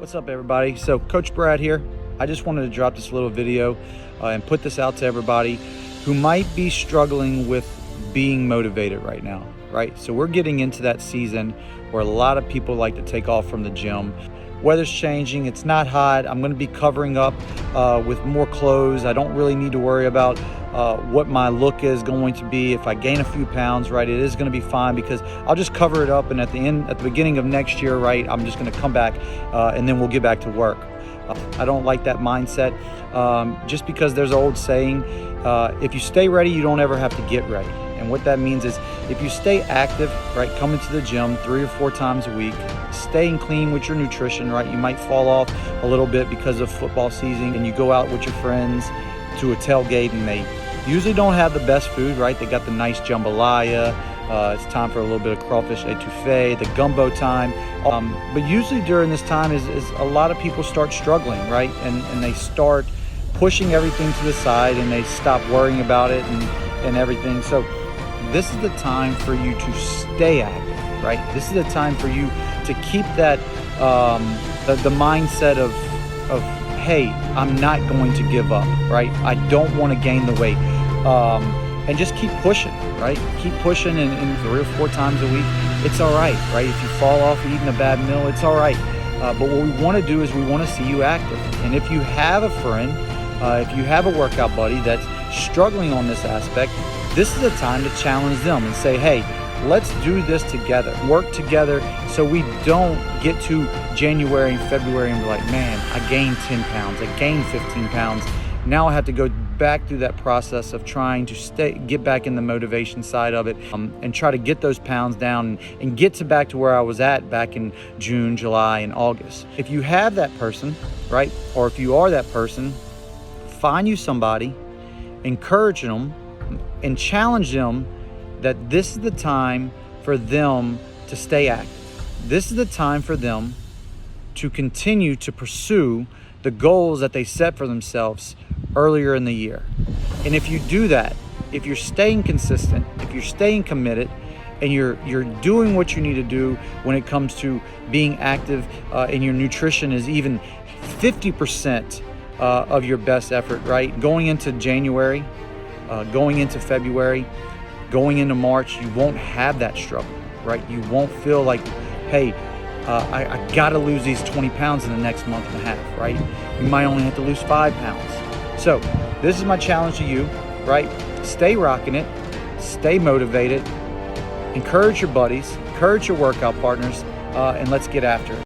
What's up, everybody? So Coach Brad here. I just wanted to drop this little video and put this out to everybody who might be struggling with being motivated right now, right? So we're getting into that season where a lot of people like to take off from the gym. Weather's changing, it's not hot. I'm gonna be covering up with more clothes. I don't really need to worry about what my look is going to be. If I gain a few pounds, right, it is gonna be fine because I'll just cover it up, and at the beginning of next year, right, I'm just gonna come back and then we'll get back to work. I don't like that mindset just because there's an old saying, if you stay ready, you don't ever have to get ready. And what that means is if you stay active, right, coming to the gym 3 or 4 times a week, staying clean with your nutrition, right, you might fall off a little bit because of football season and you go out with your friends to a tailgate and they usually don't have the best food, right? They got the nice jambalaya, it's time for a little bit of crawfish etouffee, the gumbo time. But usually during this time is a lot of people start struggling, right? And they start pushing everything to the side and they stop worrying about it and everything. So this is the time for you to stay active, right? This is the time for you to keep that the mindset of hey, I'm not going to give up, right? I don't want to gain the weight, and just keep pushing, right? Keep pushing, and 3 or 4 times a week, it's all right, right? If you fall off eating a bad meal, it's all right. But what we want to do is we want to see you active, and if you have a friend, if you have a workout buddy that's struggling on this aspect, this is the time to challenge them and say, hey, let's do this together, work together, so we don't get to January and February and be like, man, I gained 10 pounds, I gained 15 pounds. Now I have to go back through that process of trying to get back in the motivation side of it, and try to get those pounds down and get back to where I was at back in June, July, and August. If you have that person, right, or if you are that person, find you somebody, encourage them, and challenge them that this is the time for them to stay active. This is the time for them to continue to pursue the goals that they set for themselves earlier in the year. And if you do that, if you're staying consistent, if you're staying committed, and you're doing what you need to do when it comes to being active, and your nutrition is even 50% of your best effort, right? Going into January, going into February, going into March, you won't have that struggle, right? You won't feel like, hey, I gotta lose these 20 pounds in the next month and a half, right? You might only have to lose 5 pounds. So this is my challenge to you, right? Stay rocking it, stay motivated, encourage your buddies, encourage your workout partners, and let's get after it.